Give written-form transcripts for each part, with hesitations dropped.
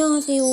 안녕하세요.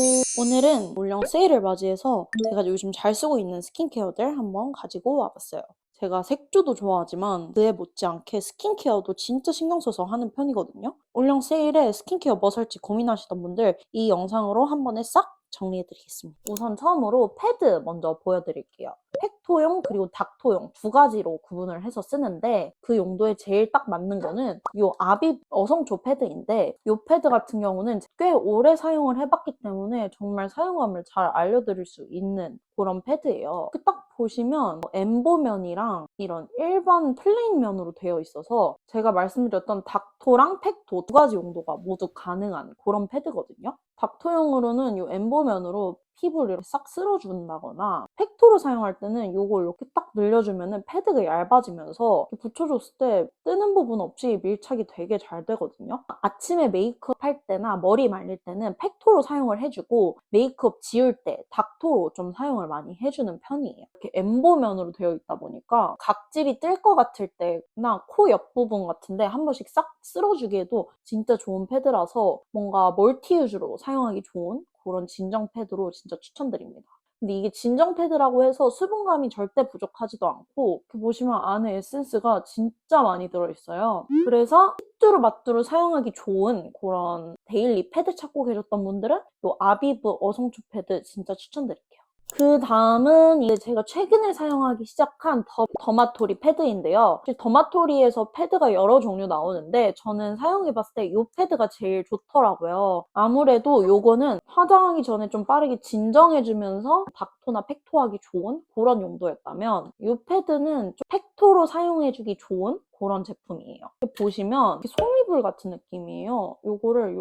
오늘은 올영 세일을 맞이해서 제가 요즘 잘 쓰고 있는 스킨케어들 한번 가지고 와봤어요. 제가 색조도 좋아하지만 그에 못지않게 스킨케어도 진짜 신경 써서 하는 편이거든요. 올영 세일에 스킨케어 뭐 살지 고민하시던 분들 이 영상으로 한 번에 싹 정리해드리겠습니다. 우선 처음으로 패드 먼저 보여드릴게요. 팩토용 그리고 닥토용 두 가지로 구분을 해서 쓰는데 그 용도에 제일 딱 맞는 거는 이 아비 어성초 패드인데 이 패드 같은 경우는 꽤 오래 사용을 해봤기 때문에 정말 사용감을 잘 알려드릴 수 있는 그런 패드예요. 딱 보시면 엠보면이랑 이런 일반 플레인 면으로 되어 있어서 제가 말씀드렸던 닥토랑 팩토 두 가지 용도가 모두 가능한 그런 패드거든요. 닥토용으로는 이 엠보면으로 피부를 이렇게 싹 쓸어준다거나 팩토로 사용할 때는 이걸 이렇게 딱 늘려주면 패드가 얇아지면서 붙여줬을 때 뜨는 부분 없이 밀착이 되게 잘 되거든요. 아침에 메이크업 할 때나 머리 말릴 때는 팩토로 사용을 해주고 메이크업 지울 때 닥토로 좀 사용을 많이 해주는 편이에요. 이렇게 엠보면으로 되어 있다 보니까 각질이 뜰 것 같을 때나 코 옆부분 같은데 한 번씩 싹 쓸어주기에도 진짜 좋은 패드라서 뭔가 멀티유즈로 사용하기 좋은 그런 진정 패드로 진짜 추천드립니다. 근데 이게 진정 패드라고 해서 수분감이 절대 부족하지도 않고 이렇게 보시면 안에 에센스가 진짜 많이 들어있어요. 그래서 뚜루마뚜루 사용하기 좋은 그런 데일리 패드 찾고 계셨던 분들은 이 아비브 어성초 패드 진짜 추천드릴게요. 그 다음은 이게 제가 최근에 사용하기 시작한 더마토리 패드인데요. 더마토리에서 패드가 여러 종류 나오는데 저는 사용해봤을 때 이 패드가 제일 좋더라고요. 아무래도 이거는 화장하기 전에 좀 빠르게 진정해주면서 닥토나 팩토하기 좋은 그런 용도였다면 이 패드는 좀 팩토로 사용해주기 좋은 그런 제품이에요. 보시면 송이불 같은 느낌이에요. 이거를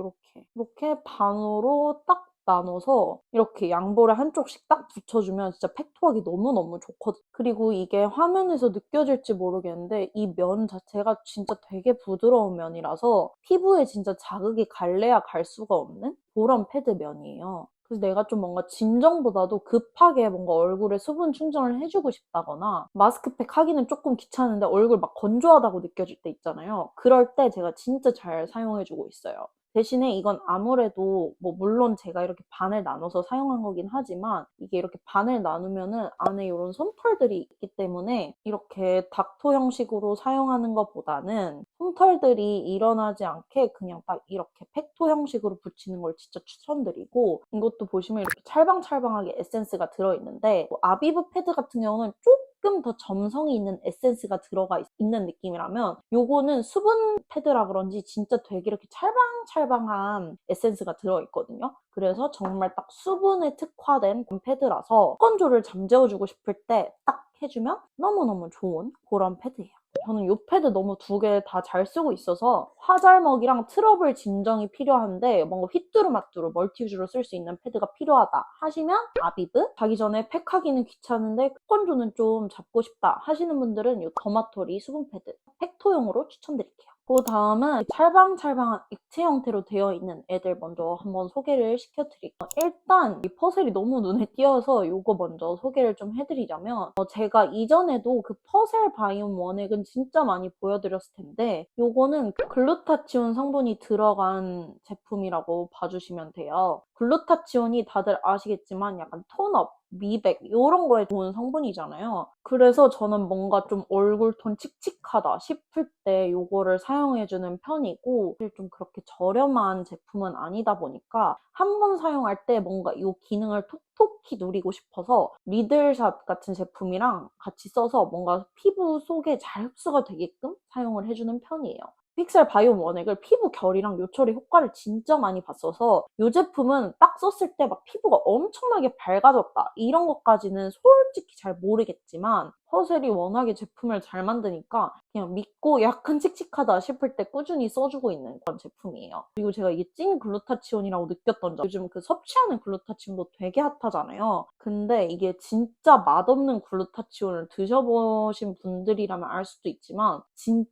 이렇게 반으로 딱 나눠서 이렇게 양볼에 한쪽씩 딱 붙여주면 진짜 팩토하기 너무너무 좋거든요. 그리고 이게 화면에서 느껴질지 모르겠는데 이 면 자체가 진짜 되게 부드러운 면이라서 피부에 진짜 자극이 갈래야 갈 수가 없는 그런 패드 면이에요. 그래서 내가 좀 뭔가 진정보다도 급하게 뭔가 얼굴에 수분 충전을 해주고 싶다거나 마스크팩 하기는 조금 귀찮은데 얼굴 막 건조하다고 느껴질 때 있잖아요. 그럴 때 제가 진짜 잘 사용해주고 있어요. 대신에 이건 아무래도 물론 제가 이렇게 반을 나눠서 사용한 거긴 하지만 이게 이렇게 반을 나누면은 안에 이런 솜털들이 있기 때문에 이렇게 닥토 형식으로 사용하는 것보다는 솜털들이 일어나지 않게 그냥 딱 이렇게 팩토 형식으로 붙이는 걸 진짜 추천드리고 이것도 보시면 이렇게 찰방찰방하게 에센스가 들어있는데 아비브 패드 같은 경우는 조금 더 점성이 있는 에센스가 들어가 있는 느낌이라면 요거는 수분 패드라 그런지 진짜 되게 이렇게 찰방찰방한 에센스가 들어있거든요. 그래서 정말 딱 수분에 특화된 패드라서 건조를 잠재워주고 싶을 때 딱 해주면 너무너무 좋은 그런 패드예요. 저는 이 패드 너무 두 개 다 잘 쓰고 있어서 화잘먹이랑 트러블 진정이 필요한데 뭔가 휘뚜루마뚜루 멀티유즈로 쓸 수 있는 패드가 필요하다 하시면 아비브, 자기 전에 팩하기는 귀찮은데 건조는 좀 잡고 싶다 하시는 분들은 이 더마토리 수분 패드 팩토용으로 추천드릴게요. 그 다음은 찰방찰방한 액체 형태로 되어 있는 애들 먼저 한번 소개를 시켜드릴게요. 일단 이 퍼셀이 너무 눈에 띄어서 이거 먼저 소개를 좀 해드리자면 제가 이전에도 그 퍼셀 바이옴 원액은 진짜 많이 보여드렸을 텐데 이거는 글루타치온 성분이 들어간 제품이라고 봐주시면 돼요. 글루타치온이 다들 아시겠지만 약간 톤업, 미백 이런 거에 좋은 성분이잖아요. 그래서 저는 뭔가 좀 얼굴톤 칙칙하다 싶을 때 이거를 사용해주는 편이고 좀 그렇게 저렴한 제품은 아니다 보니까 한 번 사용할 때 뭔가 이 기능을 톡톡히 누리고 싶어서 리들샷 같은 제품이랑 같이 써서 뭔가 피부 속에 잘 흡수가 되게끔 사용을 해주는 편이에요. 픽셀 바이옴 원액을 피부 결이랑 요철의 효과를 진짜 많이 봤어서 이 제품은 딱 썼을 때 막 피부가 엄청나게 밝아졌다 이런 것까지는 솔직히 잘 모르겠지만 퍼셀이 워낙에 제품을 잘 만드니까 그냥 믿고 약간 칙칙하다 싶을 때 꾸준히 써주고 있는 그런 제품이에요. 그리고 제가 이게 찐 글루타치온이라고 느꼈던 점, 요즘 그 섭취하는 글루타치온도 되게 핫하잖아요. 근데 이게 진짜 맛없는 글루타치온을 드셔보신 분들이라면 알 수도 있지만 진짜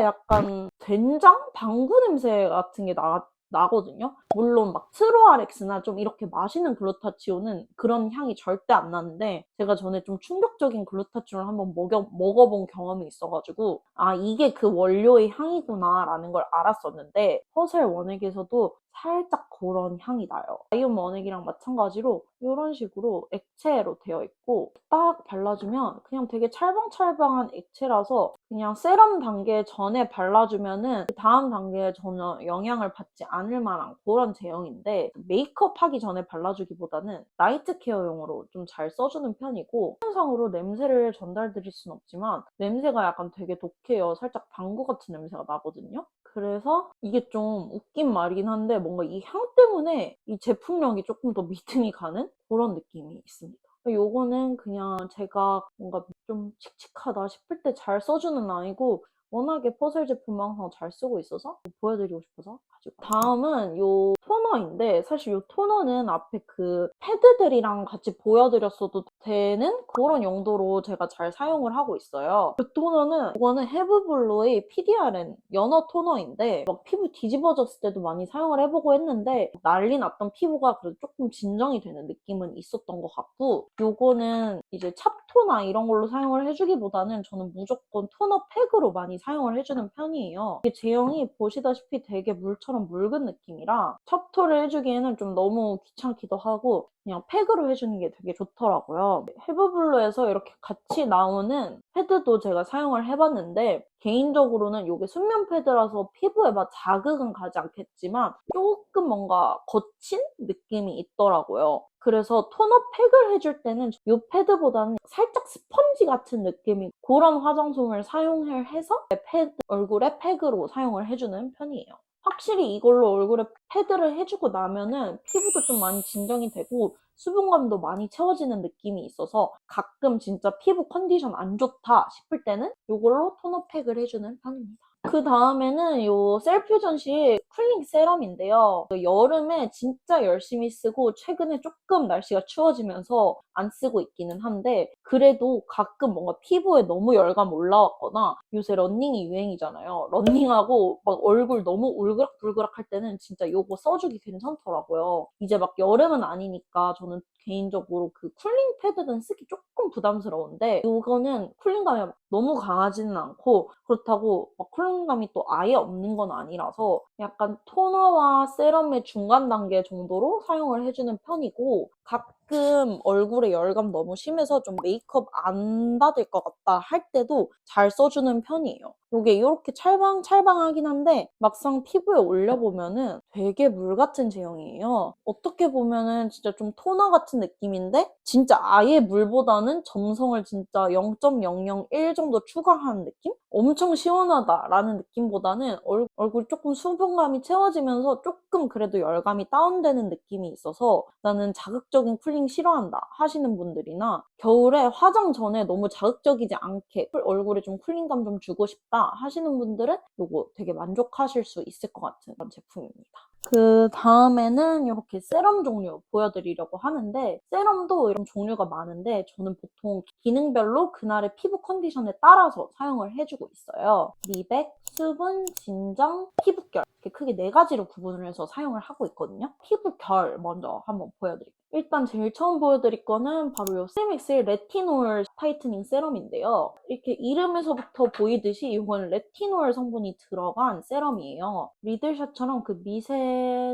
약간 된장? 방구 냄새 같은 게 나거든요. 물론 막 트로아렉스나 좀 이렇게 맛있는 글루타치온은 그런 향이 절대 안 나는데 제가 전에 좀 충격적인 글루타치온을 한번 먹어본 경험이 있어가지고 아 이게 그 원료의 향이구나 라는 걸 알았었는데 퍼셀 원액에서도 살짝 그런 향이 나요. 바이옴 원액이랑 마찬가지로 이런 식으로 액체로 되어 있고 딱 발라주면 그냥 되게 찰방찰방한 액체라서 그냥 세럼 단계 전에 발라주면은 그 다음 단계에 전혀 영향을 받지 않을 만한 그런 제형인데 메이크업 하기 전에 발라주기보다는 나이트 케어용으로 좀 잘 써주는 편이고 표면상으로 냄새를 전달드릴 순 없지만 냄새가 약간 되게 독해요. 살짝 방구 같은 냄새가 나거든요. 그래서 이게 좀 웃긴 말이긴 한데 뭔가 이 향 때문에 이 제품력이 조금 더 믿음이 가는 그런 느낌이 있습니다. 요거는 그냥 제가 뭔가 좀 칙칙하다 싶을 때 잘 써주는 아이고 워낙에 퍼셀 제품 항상 잘 쓰고 있어서 보여드리고 싶어서 가지고 다음은 요 토너인데 사실 요 토너는 앞에 그 패드들이랑 같이 보여드렸어도 되는 그런 용도로 제가 잘 사용을 하고 있어요. 이 토너는 이거는 헤브블루의 PDRN 연어 토너인데 막 피부 뒤집어졌을 때도 많이 사용을 해보고 했는데 난리 났던 피부가 그래도 조금 진정이 되는 느낌은 있었던 것 같고 요거는 이제 찹토나 이런 걸로 사용을 해주기보다는 저는 무조건 토너 팩으로 많이 사용을 해주는 편이에요. 이게 제형이 보시다시피 되게 물처럼 묽은 느낌이라 찹토를 해주기에는 좀 너무 귀찮기도 하고 그냥 팩으로 해주는 게 되게 좋더라고요. 헤브블루에서 이렇게 같이 나오는 패드도 제가 사용을 해봤는데 개인적으로는 이게 수면 패드라서 피부에 막 자극은 가지 않겠지만 조금 뭔가 거친 느낌이 있더라고요. 그래서 토너 팩을 해줄 때는 이 패드보다는 살짝 스펀지 같은 느낌이 그런 화장솜을 사용을 해서 얼굴에 팩으로 사용을 해주는 편이에요. 확실히 이걸로 얼굴에 패드를 해주고 나면은 피부도 좀 많이 진정이 되고 수분감도 많이 채워지는 느낌이 있어서 가끔 진짜 피부 컨디션 안 좋다 싶을 때는 이걸로 토너 팩을 해주는 편입니다. 그 다음에는 요 셀퓨전식 쿨링 세럼인데요. 여름에 진짜 열심히 쓰고 최근에 조금 날씨가 추워지면서 안 쓰고 있기는 한데 그래도 가끔 뭔가 피부에 너무 열감 올라왔거나 요새 러닝이 유행이잖아요. 러닝하고 막 얼굴 너무 울그락불그락 할 때는 진짜 요거 써주기 괜찮더라고요. 이제 막 여름은 아니니까 저는 개인적으로 그 쿨링 패드는 쓰기 조금 부담스러운데 요거는 쿨링감이 너무 강하지는 않고 그렇다고 막 쿨링감이 또 아예 없는 건 아니라서 약간 토너와 세럼의 중간 단계 정도로 사용을 해주는 편이고 가끔 얼굴에 열감 너무 심해서 좀 메이크업 안 받을 것 같다 할 때도 잘 써주는 편이에요. 이게 이렇게 찰방찰방하긴 한데 막상 피부에 올려보면은 되게 물 같은 제형이에요. 어떻게 보면은 진짜 좀 토너 같은 느낌인데 진짜 아예 물보다는 점성을 진짜 0.001 정도 추가한 느낌? 엄청 시원하다라는 느낌보다는 얼굴이 조금 수분감이 채워지면서 조금 그래도 열감이 다운되는 느낌이 있어서 나는 자극적인 쿨링 싫어한다 하시는 분들이나 겨울에 화장 전에 너무 자극적이지 않게 얼굴에 좀 쿨링감 좀 주고 싶다 하시는 분들은 이거 되게 만족하실 수 있을 것 같은 그런 제품입니다. 그 다음에는 이렇게 세럼 종류 보여드리려고 하는데 세럼도 이런 종류가 많은데 저는 보통 기능별로 그날의 피부 컨디션에 따라서 사용을 해주고 있어요. 미백, 수분, 진정, 피부결 이렇게 크게 4가지로 구분을 해서 사용을 하고 있거든요. 피부결 먼저 한번 보여드릴게요. 일단 제일 처음 보여드릴 거는 바로 이 세미엑스의 레티놀 타이트닝 세럼인데요. 이렇게 이름에서부터 보이듯이 이건 레티놀 성분이 들어간 세럼이에요. 리들샷처럼 그 미세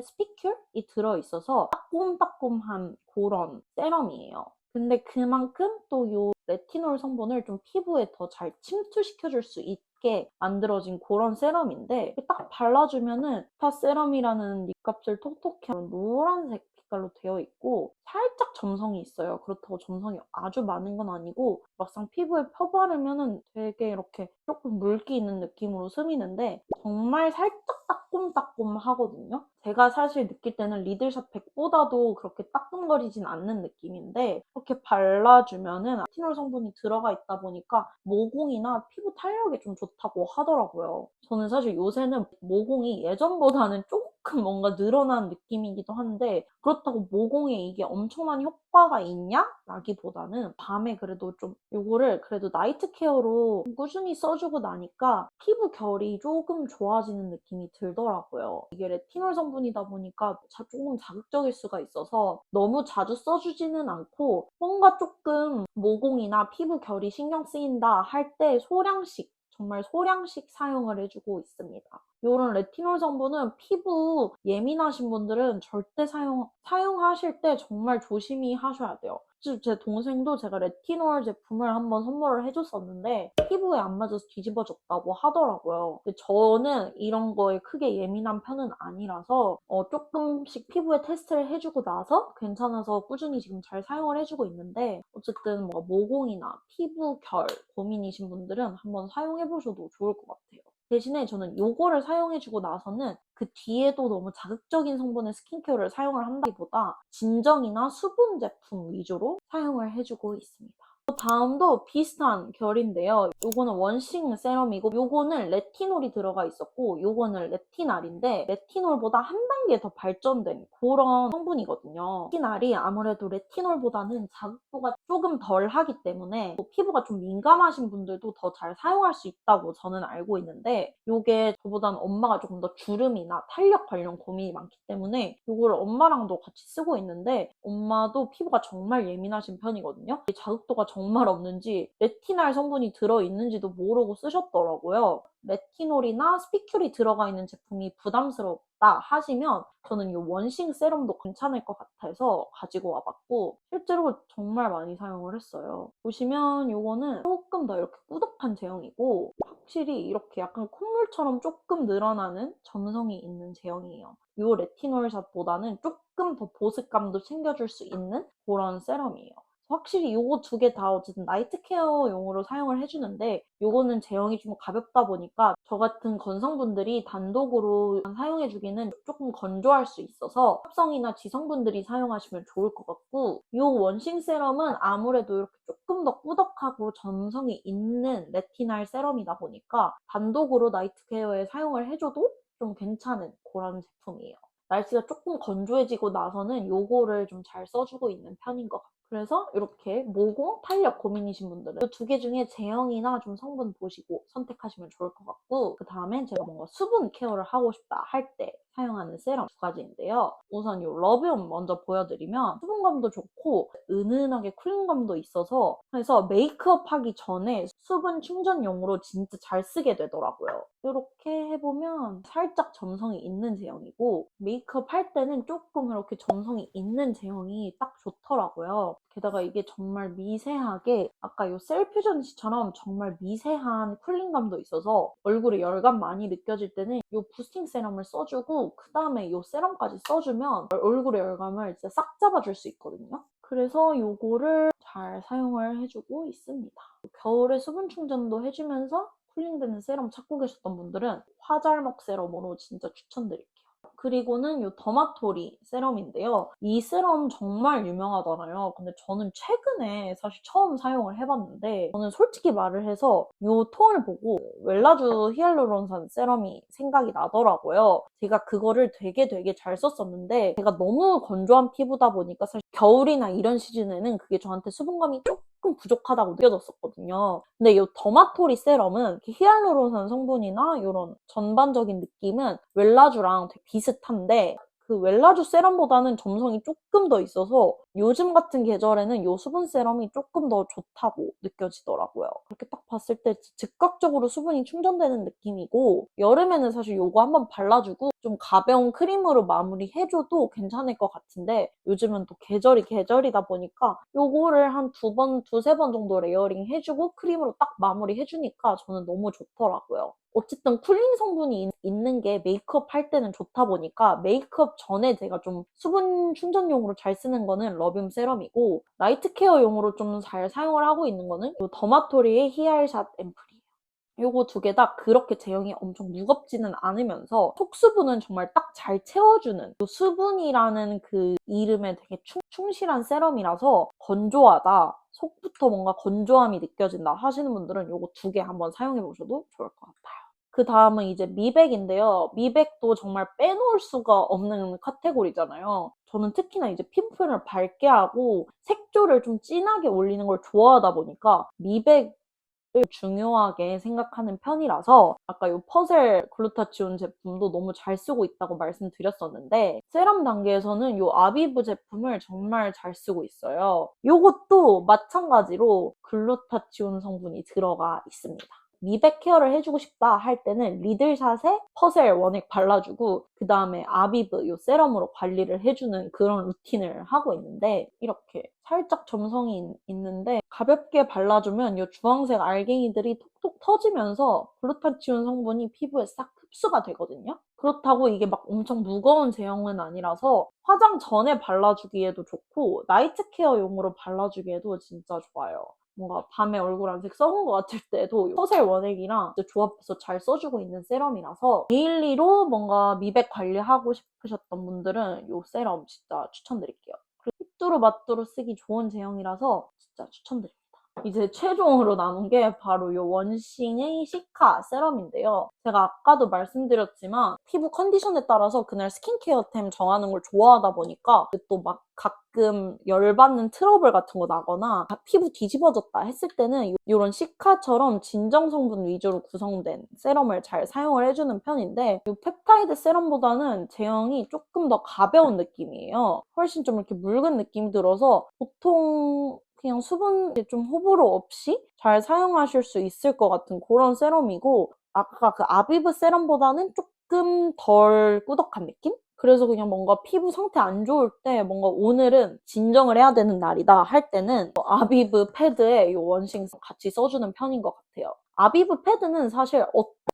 스피큘이 들어있어서 따꼼따꼼한 그런 세럼이에요. 근데 그만큼 또 이 레티놀 성분을 좀 피부에 더 잘 침투시켜줄 수 있게 만들어진 그런 세럼인데 딱 발라주면은 파 세럼이라는 립값을 톡톡히 노란색 색깔로 되어 있고 살짝 점성이 있어요. 그렇다고 점성이 아주 많은 건 아니고 막상 피부에 펴바르면은 되게 이렇게 조금 물기 있는 느낌으로 스미는데 정말 살짝 따꼼따꼼하거든요. 제가 사실 느낄 때는 리들샷 100보다도 그렇게 따끔거리진 않는 느낌인데 이렇게 발라주면은 레티놀 성분이 들어가 있다 보니까 모공이나 피부 탄력이 좀 좋다고 하더라고요. 저는 사실 요새는 모공이 예전보다는 조금 뭔가 늘어난 느낌이기도 한데 그렇다고 모공에 이게 엄청난 효과가 있냐? 라기보다는 밤에 그래도 좀 이거를 그래도 나이트 케어로 꾸준히 써주고 나니까 피부 결이 조금 좋아지는 느낌이 들더라고요. 이게 레티놀 성분이다 보니까 조금 자극적일 수가 있어서 너무 자주 써주지는 않고 뭔가 조금 모공이나 피부 결이 신경 쓰인다 할 때 소량씩 정말 소량씩 사용을 해주고 있습니다. 이런 레티놀 성분은 피부 예민하신 분들은 절대 사용하실 때 정말 조심히 하셔야 돼요. 제 동생도 제가 레티놀 제품을 한번 선물을 해줬었는데 피부에 안 맞아서 뒤집어졌다고 하더라고요. 근데 저는 이런 거에 크게 예민한 편은 아니라서 조금씩 피부에 테스트를 해주고 나서 괜찮아서 꾸준히 지금 잘 사용을 해주고 있는데, 어쨌든 뭐 모공이나 피부 결 고민이신 분들은 한번 사용해보셔도 좋을 것 같아요. 대신에 저는 요거를 사용해주고 나서는 그 뒤에도 너무 자극적인 성분의 스킨케어를 사용을 한다기보다 진정이나 수분 제품 위주로 사용을 해주고 있습니다. 다음도 비슷한 결인데요. 요거는 원싱 세럼이고 요거는 레티놀이 들어가 있었고 요거는 레티날인데 레티놀보다 한 단계 더 발전된 그런 성분이거든요. 레티날이 아무래도 레티놀보다는 자극도가 조금 덜 하기 때문에 피부가 좀 민감하신 분들도 더 잘 사용할 수 있다고 저는 알고 있는데, 요게 저보다는 엄마가 조금 더 주름이나 탄력 관련 고민이 많기 때문에 요거를 엄마랑도 같이 쓰고 있는데 엄마도 피부가 정말 예민하신 편이거든요. 자극도가 정말 없는지 레티날 성분이 들어있는지도 모르고 쓰셨더라고요. 레티놀이나 스피큘이 들어가 있는 제품이 부담스럽다 하시면 저는 이 원싱 세럼도 괜찮을 것 같아서 가지고 와봤고 실제로 정말 많이 사용을 했어요. 보시면 이거는 조금 더 이렇게 꾸덕한 제형이고 확실히 이렇게 약간 콧물처럼 조금 늘어나는 점성이 있는 제형이에요. 이 레티놀샷보다는 조금 더 보습감도 챙겨줄 수 있는 그런 세럼이에요. 확실히 요거 두 개 다 어쨌든 나이트 케어용으로 사용을 해주는데 요거는 제형이 좀 가볍다 보니까 저 같은 건성분들이 단독으로 사용해주기는 조금 건조할 수 있어서 합성이나 지성분들이 사용하시면 좋을 것 같고, 요 원싱 세럼은 아무래도 이렇게 조금 더 꾸덕하고 점성이 있는 레티날 세럼이다 보니까 단독으로 나이트 케어에 사용을 해줘도 좀 괜찮은 그런 제품이에요. 날씨가 조금 건조해지고 나서는 요거를 좀 잘 써주고 있는 편인 것 같아요. 그래서 이렇게 모공, 탄력 고민이신 분들은 이 두 개 중에 제형이나 좀 성분 보시고 선택하시면 좋을 것 같고, 그 다음엔 제가 뭔가 수분 케어를 하고 싶다 할 때 사용하는 세럼 두 가지인데요. 우선 이 러비움 먼저 보여드리면 수분감도 좋고 은은하게 쿨링감도 있어서 그래서 메이크업 하기 전에 수분 충전용으로 진짜 잘 쓰게 되더라고요. 이렇게 해보면 살짝 점성이 있는 제형이고 메이크업 할 때는 조금 이렇게 점성이 있는 제형이 딱 좋더라고요. 게다가 이게 정말 미세하게 아까 이 셀퓨전시처럼 정말 미세한 쿨링감도 있어서 얼굴에 열감 많이 느껴질 때는 이 부스팅 세럼을 써주고 그 다음에 이 세럼까지 써주면 얼굴의 열감을 진짜 싹 잡아줄 수 있거든요. 그래서 이거를 잘 사용을 해주고 있습니다. 겨울에 수분 충전도 해주면서 쿨링되는 세럼 찾고 계셨던 분들은 화잘먹 세럼으로 진짜 추천드릴게요. 그리고는 이 더마토리 세럼인데요. 이 세럼 정말 유명하잖아요. 근데 저는 최근에 사실 처음 사용을 해봤는데 저는 솔직히 말을 해서 이 톤을 보고 웰라쥬 히알루론산 세럼이 생각이 나더라고요. 제가 그거를 되게 잘 썼었는데 제가 너무 건조한 피부다 보니까 사실 겨울이나 이런 시즌에는 그게 저한테 수분감이 조금 부족하다고 느껴졌었거든요. 근데 이 더마토리 세럼은 히알루론산 성분이나 이런 전반적인 느낌은 웰라쥬랑 되게 비슷한데 그 웰라쥬 세럼보다는 점성이 조금 더 있어서 요즘 같은 계절에는 이 수분 세럼이 조금 더 좋다고 느껴지더라고요. 그렇게 딱 봤을 때 즉각적으로 수분이 충전되는 느낌이고 여름에는 사실 이거 한번 발라주고 좀 가벼운 크림으로 마무리해줘도 괜찮을 것 같은데 요즘은 또 계절이다 보니까 이거를 한 두세 번 정도 레이어링 해주고 크림으로 딱 마무리해주니까 저는 너무 좋더라고요. 어쨌든 쿨링 성분이 있는 게 메이크업 할 때는 좋다 보니까 메이크업 전에 제가 좀 수분 충전용으로 잘 쓰는 거는 러비움 세럼이고 나이트 케어용으로 좀 잘 사용을 하고 있는 거는 이 더마토리의 히알샷 앰플이에요. 요거 두 개 다 그렇게 제형이 엄청 무겁지는 않으면서 속수분은 정말 딱 잘 채워주는 수분이라는 그 이름에 되게 충실한 세럼이라서 건조하다, 속부터 뭔가 건조함이 느껴진다 하시는 분들은 요거 두 개 한번 사용해보셔도 좋을 것 같아요. 그 다음은 이제 미백인데요. 미백도 정말 빼놓을 수가 없는 카테고리잖아요. 저는 특히나 이제 피부 표현을 밝게 하고 색조를 좀 진하게 올리는 걸 좋아하다 보니까 미백을 중요하게 생각하는 편이라서 아까 이 퍼셀 글루타치온 제품도 너무 잘 쓰고 있다고 말씀드렸었는데 세럼 단계에서는 이 아비브 제품을 정말 잘 쓰고 있어요. 이것도 마찬가지로 글루타치온 성분이 들어가 있습니다. 미백 케어를 해주고 싶다 할 때는 리들샷에 퍼셀 원액 발라주고 그 다음에 아비브 요 세럼으로 관리를 해주는 그런 루틴을 하고 있는데 이렇게 살짝 점성이 있는데 가볍게 발라주면 요 주황색 알갱이들이 톡톡 터지면서 글루타치온 성분이 피부에 싹 흡수가 되거든요. 그렇다고 이게 막 엄청 무거운 제형은 아니라서 화장 전에 발라주기에도 좋고 나이트 케어용으로 발라주기에도 진짜 좋아요. 뭔가 밤에 얼굴 안색 썩은 것 같을 때도 퍼셀 원액이랑 조합해서 잘 써주고 있는 세럼이라서 데일리로 뭔가 미백 관리하고 싶으셨던 분들은 이 세럼 진짜 추천드릴게요. 그리고 뚜루마뚜루 쓰기 좋은 제형이라서 진짜 추천드립니다. 이제 최종으로 남은 게 바로 이 원싱의 시카 세럼인데요. 제가 아까도 말씀드렸지만 피부 컨디션에 따라서 그날 스킨케어템 정하는 걸 좋아하다 보니까 또 막 가끔 열받는 트러블 같은 거 나거나 피부 뒤집어졌다 했을 때는 이런 시카처럼 진정 성분 위주로 구성된 세럼을 잘 사용을 해주는 편인데 이 펩타이드 세럼보다는 제형이 조금 더 가벼운 느낌이에요. 훨씬 좀 이렇게 묽은 느낌이 들어서 보통 그냥 수분 좀 호불호 없이 잘 사용하실 수 있을 것 같은 그런 세럼이고 아까 그 아비브 세럼보다는 조금 덜 꾸덕한 느낌? 그래서 그냥 뭔가 피부 상태 안 좋을 때 뭔가 오늘은 진정을 해야 되는 날이다 할 때는 아비브 패드에 이 원싱 같이 써주는 편인 것 같아요. 아비브 패드는 사실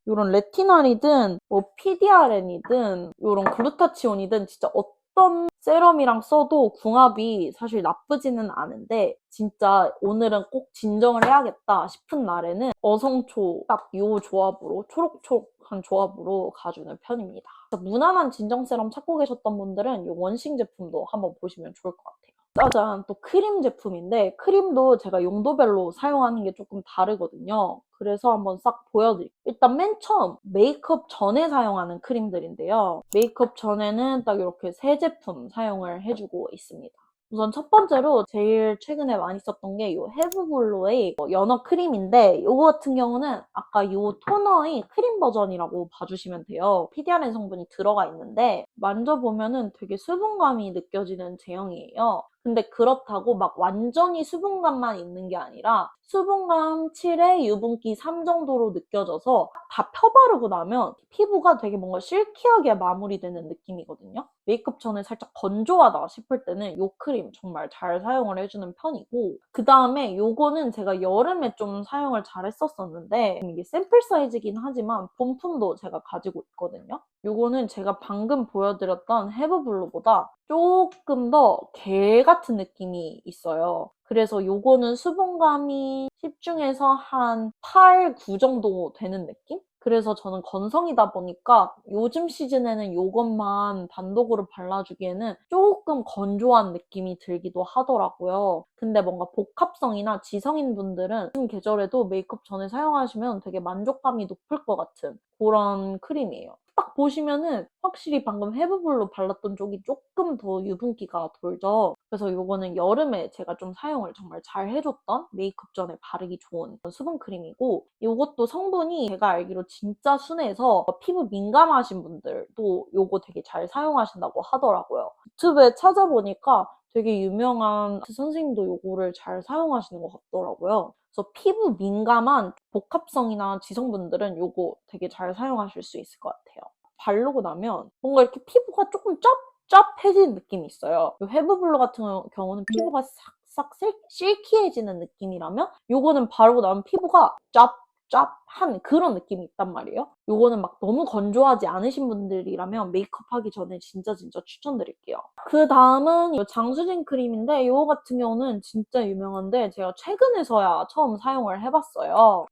이런 레티날이든 뭐 PDRN이든 이런 글루타치온이든 진짜 어떤 세럼이랑 써도 궁합이 사실 나쁘지는 않은데 진짜 오늘은 꼭 진정을 해야겠다 싶은 날에는 어성초 딱 이 조합으로 초록초록한 조합으로 가주는 편입니다. 무난한 진정 세럼 찾고 계셨던 분들은 이 원싱 제품도 한번 보시면 좋을 것 같아요. 짜잔, 또 크림 제품인데 크림도 제가 용도별로 사용하는 게 조금 다르거든요. 그래서 한번 싹 보여드릴게요. 일단 맨 처음 메이크업 전에 사용하는 크림들인데요. 메이크업 전에는 딱 이렇게 세 제품 사용을 해주고 있습니다. 우선 첫 번째로 제일 최근에 많이 썼던 게 이 헤브블로의 연어 크림인데 이거 같은 경우는 아까 이 토너의 크림 버전이라고 봐주시면 돼요. PDRN 성분이 들어가 있는데 만져보면은 되게 수분감이 느껴지는 제형이에요. 근데 그렇다고 막 완전히 수분감만 있는 게 아니라 수분감 7에 유분기 3 정도로 느껴져서 다 펴바르고 나면 피부가 되게 뭔가 실키하게 마무리되는 느낌이거든요. 메이크업 전에 살짝 건조하다 싶을 때는 이 크림 정말 잘 사용을 해주는 편이고 그 다음에 요거는 제가 여름에 좀 사용을 잘 했었었는데 이게 샘플 사이즈긴 하지만 본품도 제가 가지고 있거든요. 요거는 제가 방금 보여드렸던 헤브블루보다 조금 더 겔 같은 느낌이 있어요. 그래서 요거는 수분감이 10 중에서 한 8, 9 정도 되는 느낌? 그래서 저는 건성이다 보니까 요즘 시즌에는 요것만 단독으로 발라주기에는 조금 건조한 느낌이 들기도 하더라고요. 근데 뭔가 복합성이나 지성인 분들은 요즘 계절에도 메이크업 전에 사용하시면 되게 만족감이 높을 것 같은 그런 크림이에요. 딱 보시면은 확실히 방금 헤브블로 발랐던 쪽이 조금 더 유분기가 돌죠. 그래서 이거는 여름에 제가 좀 사용을 정말 잘 해줬던 메이크업 전에 바르기 좋은 수분 크림이고 이것도 성분이 제가 알기로 진짜 순해서 피부 민감하신 분들도 이거 되게 잘 사용하신다고 하더라고요. 유튜브에 찾아보니까 되게 유명한 선생님도 이거를 잘 사용하시는 것 같더라고요. 그래서 피부 민감한 복합성이나 지성분들은 이거 되게 잘 사용하실 수 있을 것 같아요. 바르고 나면 뭔가 이렇게 피부가 조금 짭짭해진 느낌이 있어요. 이 헤브블루 같은 경우는 피부가 싹싹 실키해지는 느낌이라면 이거는 바르고 나면 피부가 짭짭한 그런 느낌이 있단 말이에요. 이거는 막 너무 건조하지 않으신 분들이라면 메이크업 하기 전에 진짜 추천드릴게요. 그 다음은 이 장수진 크림인데 이거 같은 경우는 진짜 유명한데 제가 최근에서야 처음 사용을 해봤어요.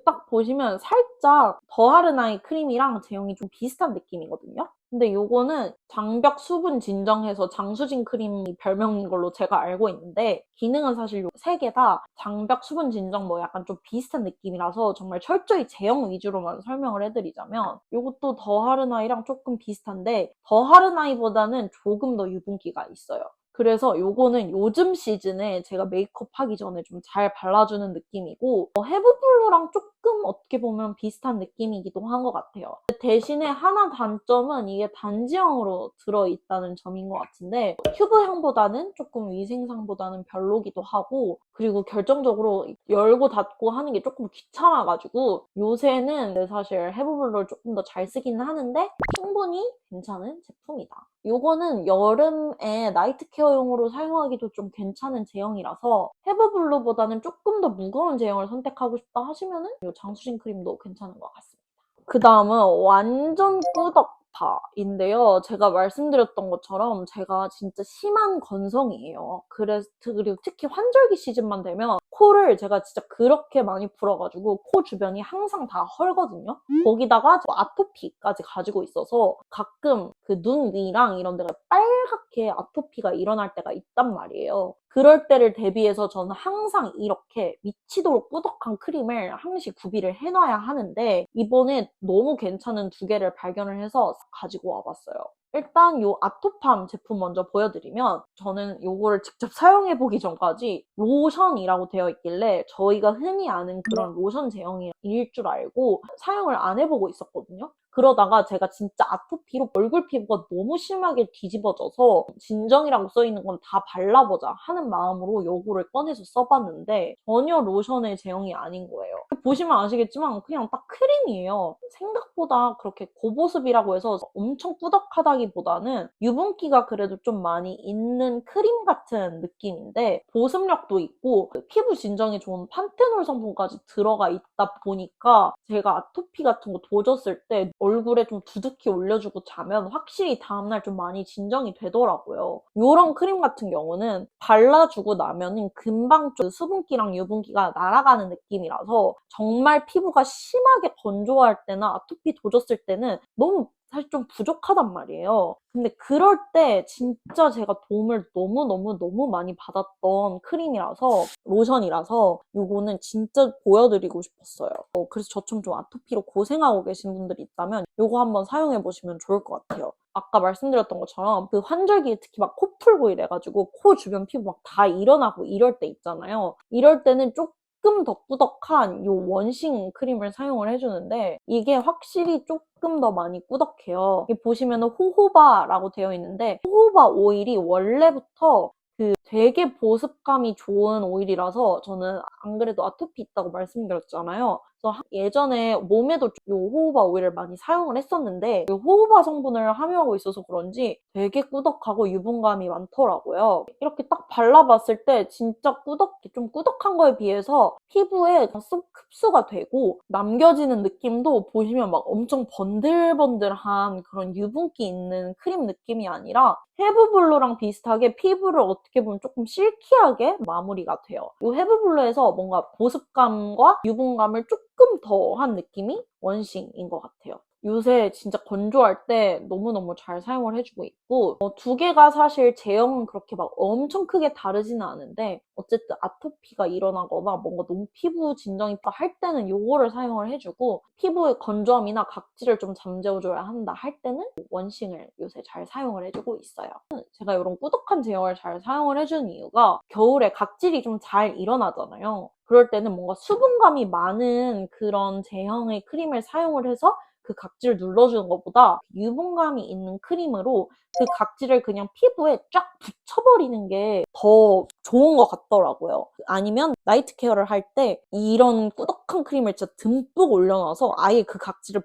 딱 보시면 살짝 더하르나이 크림이랑 제형이 좀 비슷한 느낌이거든요. 근데 요거는 장벽 수분 진정해서 장수진 크림이 별명인 걸로 제가 알고 있는데 기능은 사실 요 세 개 다 장벽 수분 진정 뭐 약간 좀 비슷한 느낌이라서 정말 철저히 제형 위주로만 설명을 해드리자면 요것도 더하르나이랑 조금 비슷한데 더하르나이보다는 조금 더 유분기가 있어요. 그래서 요거는 요즘 시즌에 제가 메이크업 하기 전에 좀 잘 발라주는 느낌이고 헤브블루랑 조금 어떻게 보면 비슷한 느낌이기도 한 것 같아요. 대신에 하나 단점은 이게 단지형으로 들어있다는 점인 것 같은데 튜브향보다는 조금 위생상보다는 별로기도 하고 그리고 결정적으로 열고 닫고 하는 게 조금 귀찮아가지고 요새는 사실 헤브블루를 조금 더 잘 쓰기는 하는데 충분히 괜찮은 제품이다. 요거는 여름에 나이트 케어용으로 사용하기도 좀 괜찮은 제형이라서 헤브블루보다는 조금 더 무거운 제형을 선택하고 싶다 하시면은 이 장수신 크림도 괜찮은 것 같습니다. 그 다음은 완전 꾸덕파인데요. 제가 말씀드렸던 것처럼 제가 진짜 심한 건성이에요. 그리고 특히 환절기 시즌만 되면 코를 제가 진짜 그렇게 많이 불어가지고 코 주변이 항상 다 헐거든요. 거기다가 아토피까지 가지고 있어서 가끔 그 눈 위랑 이런 데가 빨갛게 아토피가 일어날 때가 있단 말이에요. 그럴 때를 대비해서 저는 항상 이렇게 미치도록 꾸덕한 크림을 한 번씩 구비를 해놔야 하는데 이번에 너무 괜찮은 두 개를 발견을 해서 가지고 와봤어요. 일단 이 아토팜 제품 먼저 보여드리면 저는 이거를 직접 사용해보기 전까지 로션이라고 되어 있길래 저희가 흔히 아는 그런 로션 제형일 줄 알고 사용을 안 해보고 있었거든요. 그러다가 제가 진짜 아토피로 얼굴 피부가 너무 심하게 뒤집어져서 진정이라고 써있는 건 다 발라보자 하는 마음으로 요거를 꺼내서 써봤는데 전혀 로션의 제형이 아닌 거예요. 보시면 아시겠지만 그냥 딱 크림이에요. 생각보다 그렇게 고보습이라고 해서 엄청 꾸덕하다기보다는 유분기가 그래도 좀 많이 있는 크림 같은 느낌인데 보습력도 있고 피부 진정에 좋은 판테놀 성분까지 들어가 있다 보니까 제가 아토피 같은 거 도졌을 때 얼굴에 좀 두둑히 올려주고 자면 확실히 다음날 좀 많이 진정이 되더라고요. 이런 크림 같은 경우는 발라주고 나면은 금방 좀 수분기랑 유분기가 날아가는 느낌이라서 정말 피부가 심하게 건조할 때나 아토피 도졌을 때는 너무 사실 좀 부족하단 말이에요. 근데 그럴 때 진짜 제가 도움을 너무 많이 받았던 크림이라서 로션이라서 이거는 진짜 보여드리고 싶었어요. 그래서 저처럼 좀 아토피로 고생하고 계신 분들이 있다면 이거 한번 사용해보시면 좋을 것 같아요. 아까 말씀드렸던 것처럼 그 환절기에 특히 막 코 풀고 이래가지고 코 주변 피부 막 다 일어나고 이럴 때 있잖아요. 이럴 때는 조금 더 꾸덕한 이 원싱 크림을 사용을 해주는데 이게 확실히 조금 더 많이 꾸덕해요. 여기 보시면 호호바라고 되어 있는데 호호바 오일이 원래부터 되게 보습감이 좋은 오일이라서 저는 안 그래도 아토피 있다고 말씀드렸잖아요. 그래서 예전에 몸에도 이 호호바 오일을 많이 사용을 했었는데 이 호호바 성분을 함유하고 있어서 그런지 되게 꾸덕하고 유분감이 많더라고요. 이렇게 딱 발라봤을 때 진짜 좀 꾸덕한 거에 비해서 피부에 쏙 흡수가 되고 남겨지는 느낌도 보시면 막 엄청 번들번들한 그런 유분기 있는 크림 느낌이 아니라 헤브블루랑 비슷하게 피부를 어떻게 보면 조금 실키하게 마무리가 돼요. 이 헤브블루에서 뭔가 보습감과 유분감을 조금 더한 느낌이 원싱인 것 같아요. 요새 진짜 건조할 때 너무너무 잘 사용을 해주고 있고 두 개가 사실 제형은 그렇게 막 엄청 크게 다르지는 않은데 어쨌든 아토피가 일어나거나 뭔가 너무 피부 진정이 할 때는 요거를 사용을 해주고 피부의 건조함이나 각질을 좀 잠재워줘야 한다 할 때는 원싱을 요새 잘 사용을 해주고 있어요. 제가 이런 꾸덕한 제형을 잘 사용을 해주는 이유가 겨울에 각질이 좀 잘 일어나잖아요. 그럴 때는 뭔가 수분감이 많은 그런 제형의 크림을 사용을 해서 그 각질을 눌러주는 것보다 유분감이 있는 크림으로 그 각질을 그냥 피부에 쫙 붙여버리는 게 더 좋은 것 같더라고요. 아니면 나이트 케어를 할 때 이런 꾸덕한 크림을 진짜 듬뿍 올려놔서 아예 그 각질을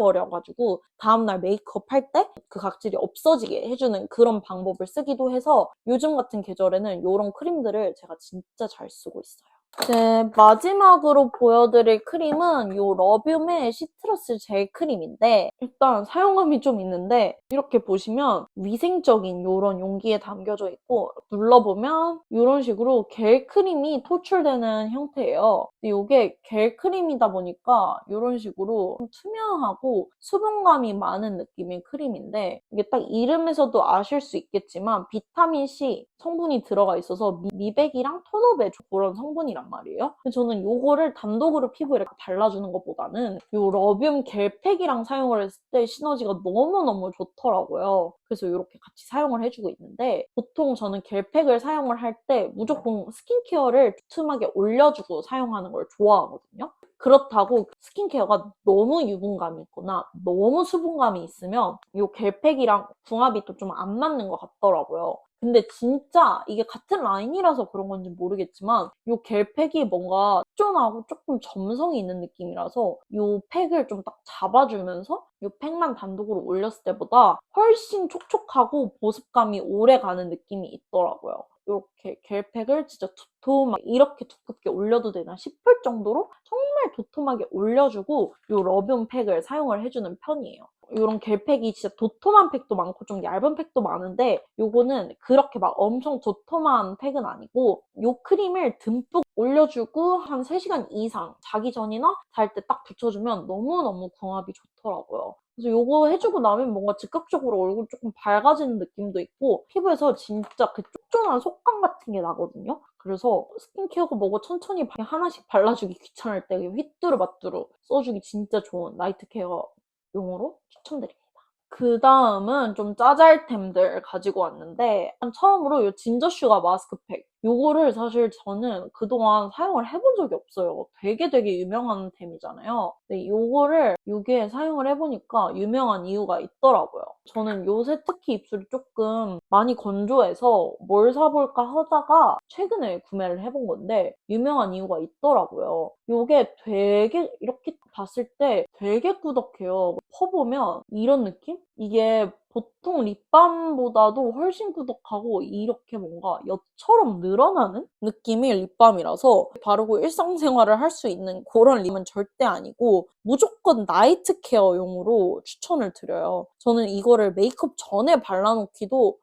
불려버려가지고 다음날 메이크업 할 때 그 각질이 없어지게 해주는 그런 방법을 쓰기도 해서 요즘 같은 계절에는 이런 크림들을 제가 진짜 잘 쓰고 있어요. 이제 마지막으로 보여드릴 크림은 이 러뷰메 시트러스 젤 크림인데 일단 사용감이 좀 있는데 이렇게 보시면 위생적인 이런 용기에 담겨져 있고 눌러보면 이런 식으로 겔 크림이 토출되는 형태예요. 이게 겔 크림이다 보니까 이런 식으로 좀 투명하고 수분감이 많은 느낌의 크림인데 이게 딱 이름에서도 아실 수 있겠지만 비타민C 성분이 들어가 있어서 미백이랑 톤업에 그런 성분이라 앰플이란 말이에요. 근데 저는 요거를 단독으로 피부에 이렇게 발라주는 것보다는 요 러뷄 겔팩이랑 사용을 했을 때 시너지가 너무너무 좋더라고요. 그래서 이렇게 같이 사용을 해주고 있는데 보통 저는 겔팩을 사용을 할 때 무조건 스킨케어를 두툼하게 올려주고 사용하는 걸 좋아하거든요. 그렇다고 스킨케어가 너무 유분감이 있거나 너무 수분감이 있으면 이 겔팩이랑 궁합이 또 좀 안 맞는 것 같더라고요. 근데 진짜 이게 같은 라인이라서 그런 건지 모르겠지만 이 겔팩이 뭔가 쫀하고 조금 점성이 있는 느낌이라서 이 팩을 좀 딱 잡아주면서 이 팩만 단독으로 올렸을 때보다 훨씬 촉촉하고 보습감이 오래가는 느낌이 있더라고요. 이렇게 겔팩을 진짜 두툼하게 이렇게 두껍게 올려도 되나 싶을 정도로 정말 도톰하게 올려주고 이 러뷄 팩을 사용을 해주는 편이에요. 이런 겔팩이 진짜 도톰한 팩도 많고 좀 얇은 팩도 많은데 요거는 그렇게 막 엄청 도톰한 팩은 아니고 요 크림을 듬뿍 올려주고 한 3시간 이상 자기 전이나 잘 때 딱 붙여주면 너무너무 궁합이 좋더라고요. 그래서 요거 해주고 나면 뭔가 즉각적으로 얼굴 조금 밝아지는 느낌도 있고 피부에서 진짜 그 쫀쫀한 속감 같은 게 나거든요. 그래서 스킨케어가 뭐고 천천히 하나씩 발라주기 귀찮을 때 휘뚜루마뚜루 써주기 진짜 좋은 나이트 케어 용으로 추천드립니다. 그 다음은 좀 짜잘템들 가지고 왔는데 처음으로 이 진저 슈가 마스크팩 요거를 사실 저는 그동안 사용을 해본 적이 없어요. 되게 유명한 템이잖아요. 근데 요거를 요게 사용을 해보니까 유명한 이유가 있더라고요. 저는 요새 특히 입술이 조금 많이 건조해서 뭘 사볼까 하다가 최근에 구매를 해본 건데 유명한 이유가 있더라고요. 요게 되게 이렇게 봤을 때 되게 꾸덕해요. 퍼보면 이런 느낌? 이게 보통 립밤보다도 훨씬 꾸덕하고 이렇게 뭔가 엿처럼 늘어나는 느낌의 립밤이라서 바르고 일상생활을 할 수 있는 그런 립은 절대 아니고 무조건 나이트 케어용으로 추천을 드려요. 저는 이거를 메이크업 전에 발라놓기도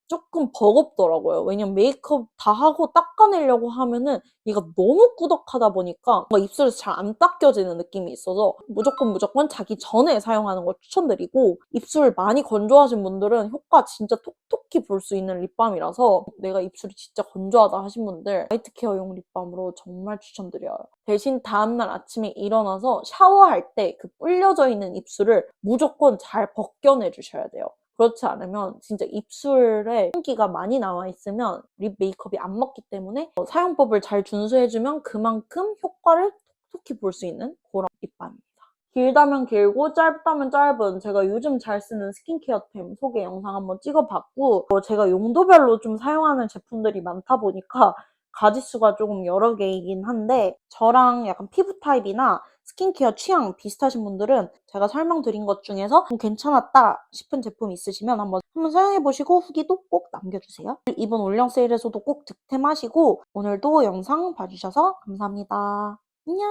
조금 버겁더라고요. 왜냐면 메이크업 다 하고 닦아내려고 하면은 얘가 너무 꾸덕하다 보니까 뭔가 입술에서 잘 안 닦여지는 느낌이 있어서 무조건 자기 전에 사용하는 걸 추천드리고 입술 많이 건조하신 분들은 효과 진짜 톡톡히 볼 수 있는 립밤이라서 내가 입술이 진짜 건조하다 하신 분들 나이트 케어용 립밤으로 정말 추천드려요. 대신 다음날 아침에 일어나서 샤워할 때 그 불려져 있는 입술을 무조건 잘 벗겨내 주셔야 돼요. 그렇지 않으면 진짜 입술에 윤기가 많이 남아있으면 립 메이크업이 안 먹기 때문에 사용법을 잘 준수해주면 그만큼 효과를 톡톡히 볼 수 있는 그런 립밤입니다. 길다면 길고 짧다면 짧은 제가 요즘 잘 쓰는 스킨케어템 소개 영상 한번 찍어봤고 제가 용도별로 좀 사용하는 제품들이 많다 보니까 가지수가 조금 여러 개이긴 한데 저랑 약간 피부 타입이나 스킨케어 취향 비슷하신 분들은 제가 설명드린 것 중에서 좀 괜찮았다 싶은 제품 있으시면 한번 사용해보시고 후기도 꼭 남겨주세요. 이번 올영 세일에서도 꼭 득템하시고 오늘도 영상 봐주셔서 감사합니다. 안녕!